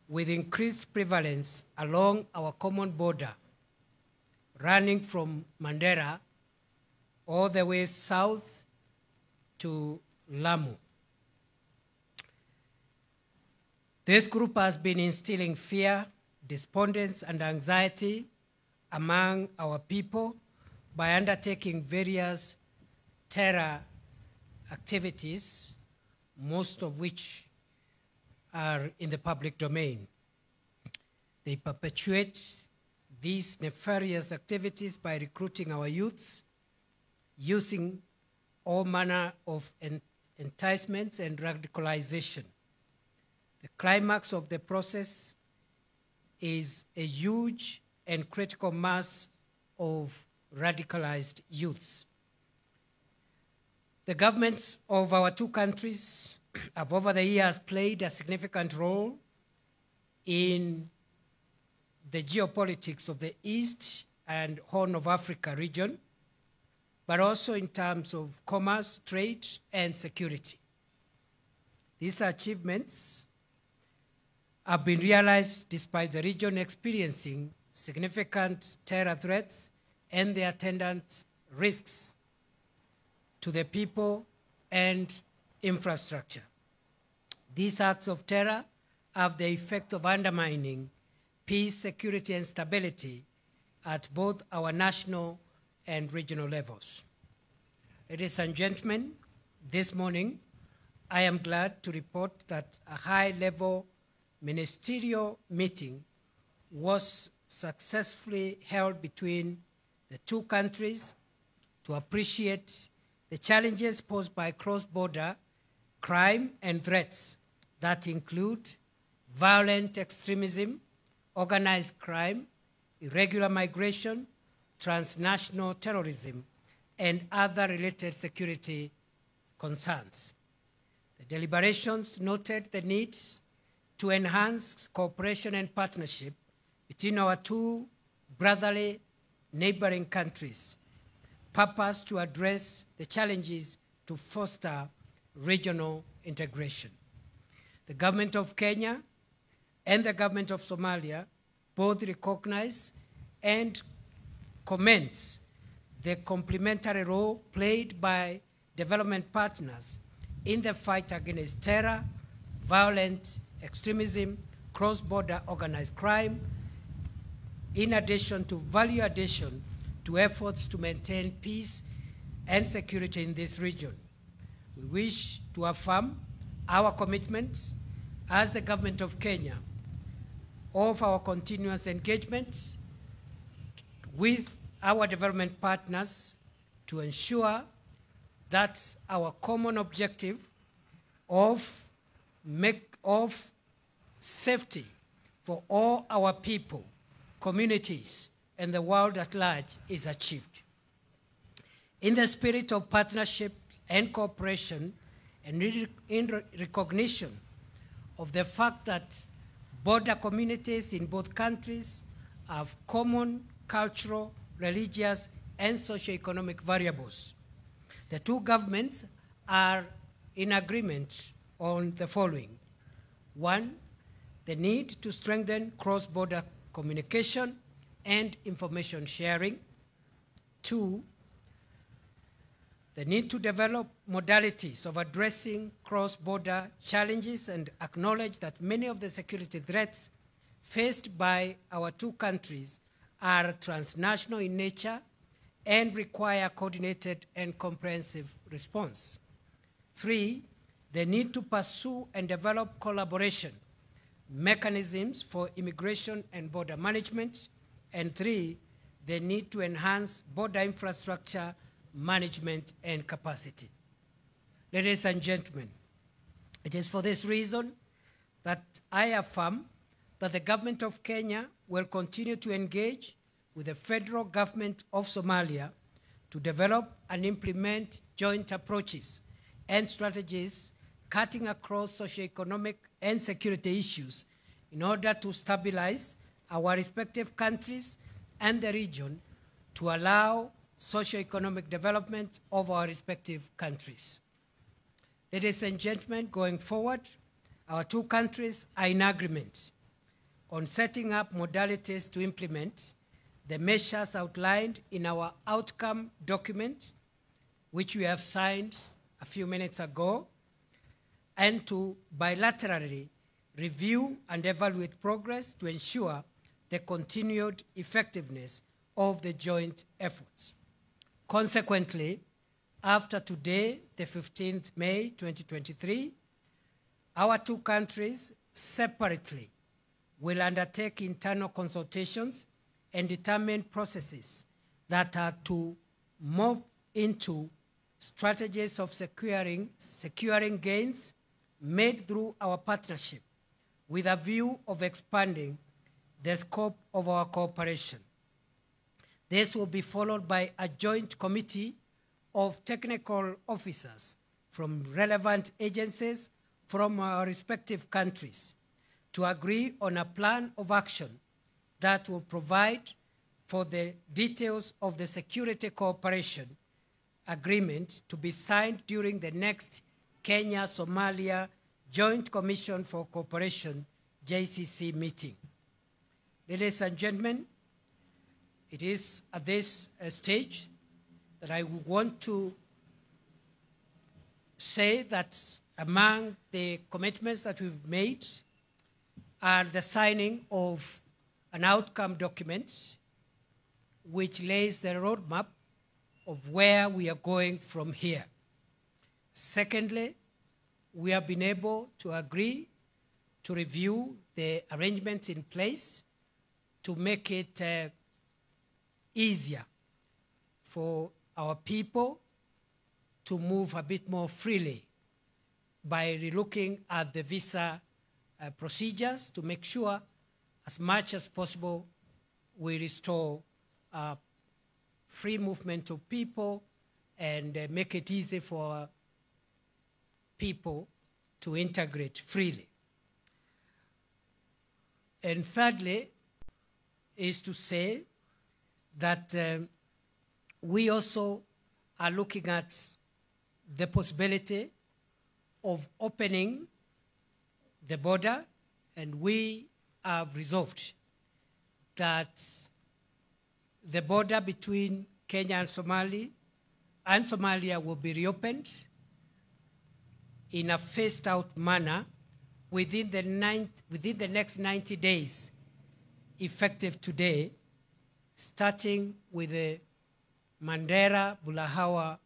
with increased prevalence along our common border, running from Mandera all the way south to Lamu. This group has been instilling fear, despondence, and anxiety among our people by undertaking various terror activities, most of which are in the public domain. They perpetuate these nefarious activities by recruiting our youths, using all manner of enticements and radicalization. The climax of the process is a huge and critical mass of radicalized youths. The governments of our two countries have over the years played a significant role in the geopolitics of the East and Horn of Africa region, but also in terms of commerce, trade, and security. These achievements have been realized despite the region experiencing significant terror threats and the attendant risks to the people and infrastructure. These acts of terror have the effect of undermining peace, security, and stability at both our national and regional levels. Ladies and gentlemen, this morning, I am glad to report that a high-level ministerial meeting was successfully held between the two countries to appreciate the challenges posed by cross-border crime and threats that include violent extremism, organized crime, irregular migration, transnational terrorism, and other related security concerns. The deliberations noted the need to enhance cooperation and partnership between our two brotherly neighboring countries, purpose to address the challenges to foster regional integration. The government of Kenya and the government of Somalia both recognize and commends the complementary role played by development partners in the fight against terror, violent extremism, cross-border organized crime, in addition to value addition to efforts to maintain peace and security in this region. We wish to affirm our commitment as the government of Kenya of our continuous engagement with our development partners to ensure that our common objective of safety for all our people, communities, and the world at large is achieved. In the spirit of partnership and cooperation, and in recognition of the fact that border communities in both countries have common cultural, religious, and socio-economic variables, the two governments are in agreement on the following. One, the need to strengthen cross-border communication and information sharing. Two, the need to develop modalities of addressing cross-border challenges and acknowledge that many of the security threats faced by our two countries are transnational in nature and require coordinated and comprehensive response. Three, the need to pursue and develop collaboration mechanisms for immigration and border management. And three, the need to enhance border infrastructure management and capacity. Ladies and gentlemen, it is for this reason that I affirm that the government of Kenya will continue to engage with the federal government of Somalia to develop and implement joint approaches and strategies cutting across socioeconomic and security issues in order to stabilize our respective countries and the region to allow socio-economic development of our respective countries. Ladies and gentlemen, going forward, our two countries are in agreement on setting up modalities to implement the measures outlined in our outcome document, which we have signed a few minutes ago, and to bilaterally review and evaluate progress to ensure the continued effectiveness of the joint efforts. Consequently, after today, the 15th May 2023, our two countries separately will undertake internal consultations and determine processes that are to move into strategies of securing gains made through our partnership with a view of expanding the scope of our cooperation. This will be followed by a joint committee of technical officers from relevant agencies from our respective countries to agree on a plan of action that will provide for the details of the security cooperation agreement to be signed during the next Kenya-Somalia Joint Commission for Cooperation, JCC meeting. Ladies and gentlemen, it is at this stage that I want to say that among the commitments that we've made are the signing of an outcome document which lays the roadmap of where we are going from here. Secondly, we have been able to agree to review the arrangements in place to make it easier for our people to move a bit more freely by relooking at the visa procedures to make sure as much as possible we restore free movement of people and make it easy for people to integrate freely. And thirdly is to say that we also are looking at the possibility of opening the border, and we have resolved that the border between Kenya and Somalia will be reopened in a phased-out manner within the next 90 days, effective today, starting with the Mandera-Bulahawa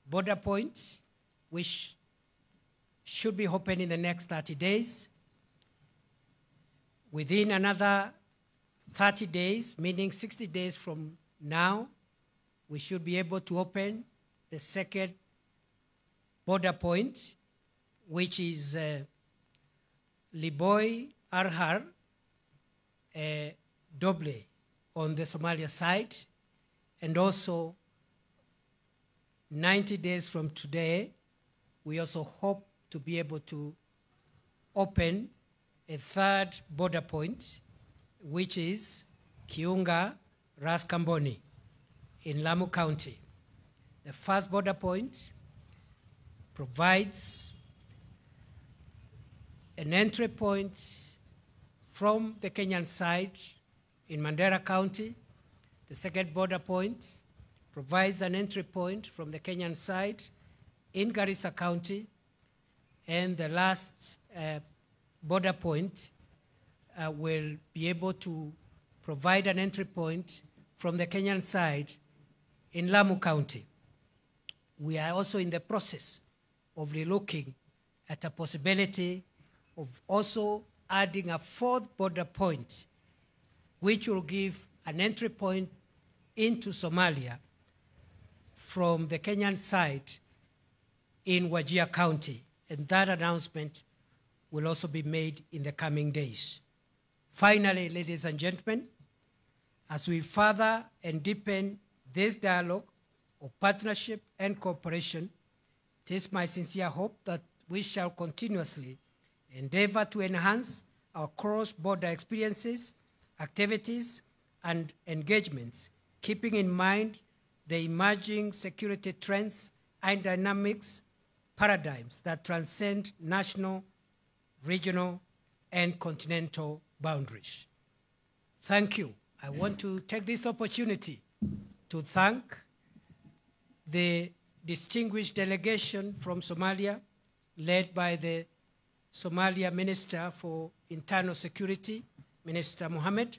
border point, which should be open in the next 30 days. Within another 30 days, meaning 60 days from now, we should be able to open the second border point, which is Liboy Arhar Doble on the Somalia side, and also 90 days from today, we also hope to be able to open a third border point, which is Kiunga Raskamboni in Lamu County. The first border point provides an entry point from the Kenyan side in Mandera County. The second border point provides an entry point from the Kenyan side in Garissa County. And the last border point will be able to provide an entry point from the Kenyan side in Lamu County. We are also in the process of relooking at a possibility of also adding a fourth border point, which will give an entry point into Somalia from the Kenyan side in Wajir County. And that announcement will also be made in the coming days. Finally, ladies and gentlemen, as we further and deepen this dialogue of partnership and cooperation, it is my sincere hope that we shall continuously endeavor to enhance our cross-border experiences, activities, and engagements, keeping in mind the emerging security trends and dynamics paradigms that transcend national, regional, and continental boundaries. thank you. I want to take this opportunity to thank the distinguished delegation from Somalia, led by the Somalia Minister for Internal Security, Minister Mohammed,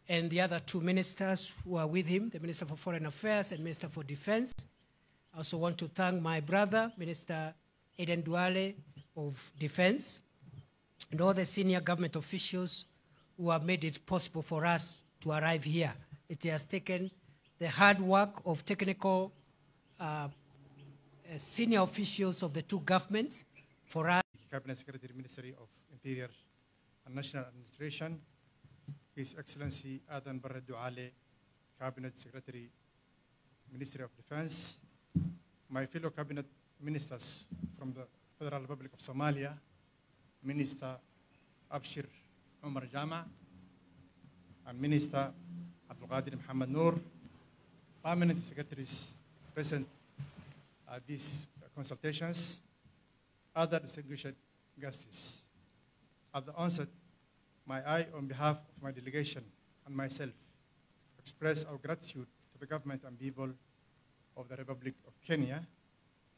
and the other two ministers who are with him, the Minister for Foreign Affairs and Minister for Defense. I also want to thank my brother, Minister Eden Duale of Defense, and all the senior government officials who have made it possible for us to arrive here. It has taken the hard work of technical senior officials of the two governments for us. Cabinet Secretary, Ministry of Interior and National Administration, His Excellency Adan Barre Duale, Cabinet Secretary, Ministry of Defense, my fellow cabinet ministers from the Federal Republic of Somalia, Minister Abshir Omar Jama, and Minister Abdul Qadir Muhammad Noor, permanent secretaries present at these consultations, other distinguished guests. At the onset, may I, on behalf of my delegation and myself, express our gratitude to the government and people of the Republic of Kenya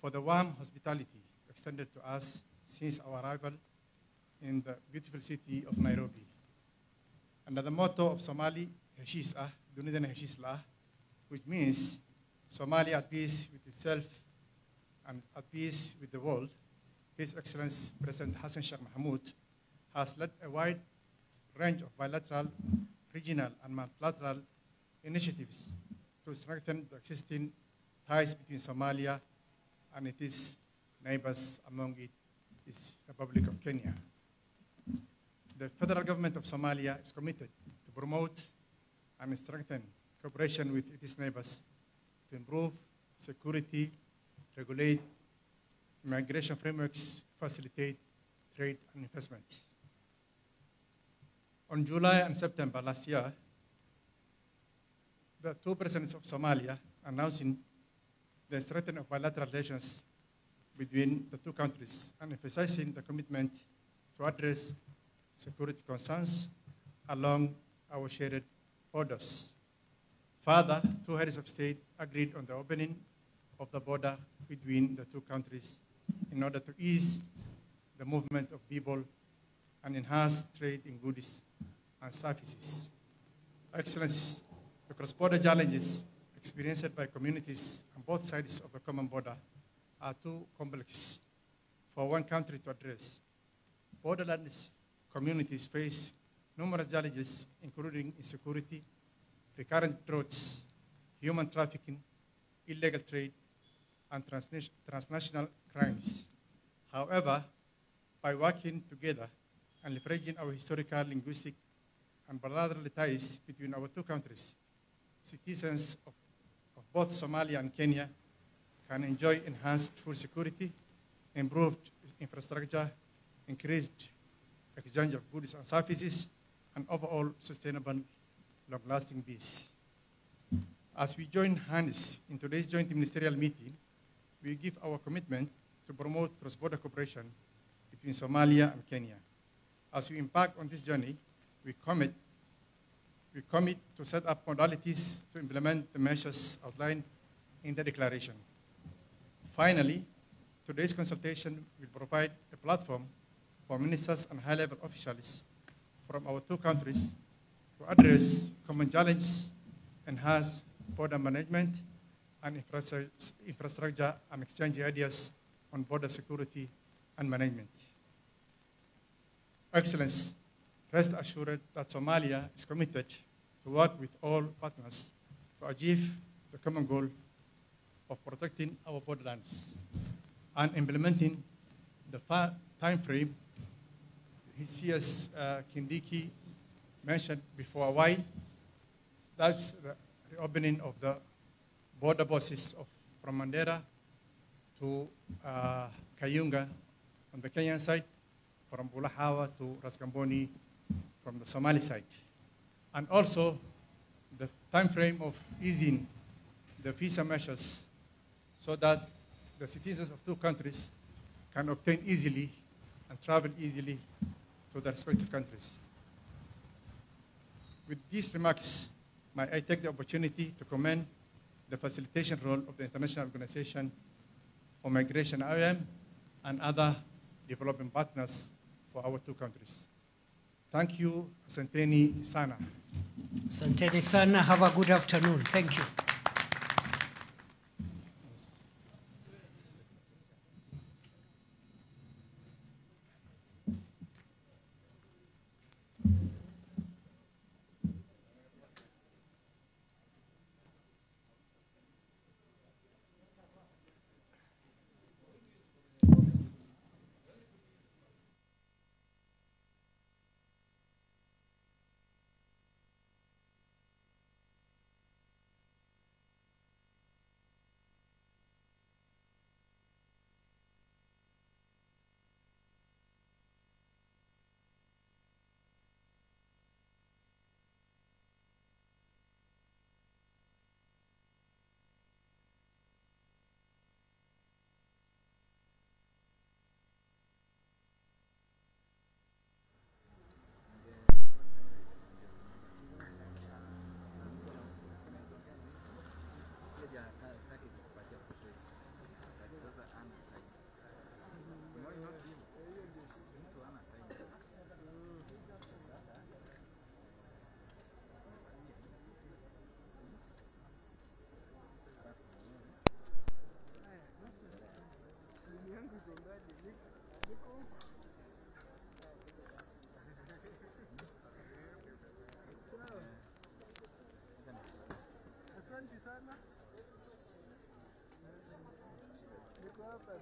for the warm hospitality extended to us since our arrival in the beautiful city of Nairobi. Under the motto of Somali, Heshiis Ah, Dunidana Heshiis La, which means Somalia at peace with itself and at peace with the world, His Excellency President Hassan Sheikh Mohamud has led a wide range of bilateral, regional, and multilateral initiatives to strengthen the existing ties between Somalia and its neighbors, among it is the Republic of Kenya. The federal government of Somalia is committed to promote and strengthen cooperation with its neighbors to improve security, regulate migration frameworks, facilitate trade and investment. On July and September last year, the two presidents of Somalia announcing the strengthening of bilateral relations between the two countries and emphasizing the commitment to address security concerns along our shared borders. Further, two heads of state agreed on the opening of the border between the two countries in order to ease the movement of people and enhance trade in goods and services. Excellencies, the cross-border challenges experienced by communities on both sides of the common border are too complex for one country to address. Borderland communities face numerous challenges, including insecurity, recurrent droughts, human trafficking, illegal trade, and transnational crimes. However, by working together and leveraging our historical, linguistic, and bilateral ties between our two countries, citizens of both Somalia and Kenya can enjoy enhanced food security, improved infrastructure, increased exchange of goods and services, and overall sustainable, long-lasting peace. As we join hands in today's joint ministerial meeting, we give our commitment to promote cross-border cooperation between Somalia and Kenya. As we embark on this journey, we commit to set up modalities to implement the measures outlined in the declaration. Finally, today's consultation will provide a platform for ministers and high-level officials from our two countries to address common challenges, enhance border management and infrastructure, and exchange ideas on border security and management. Excellency, rest assured that Somalia is committed to work with all partners to achieve the common goal of protecting our borderlands and implementing the time frame His CS Kindiki mentioned before a while. That's the reopening of the border bosses from Mandera to Kayunga on the Kenyan side, from Bulahawa to Raskamboni from the Somali side. And also the time frame of easing the visa measures so that the citizens of two countries can obtain easily and travel easily to the respective countries. With these remarks, may I take the opportunity to commend the facilitation role of the International Organization for Migration, IOM, and other development partners for our two countries. Thank you, Asanteni Sana. Asanteni sana, have a good afternoon. Thank you.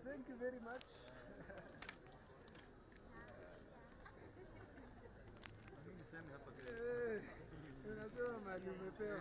Thank you very much. Unasema mali umepewa.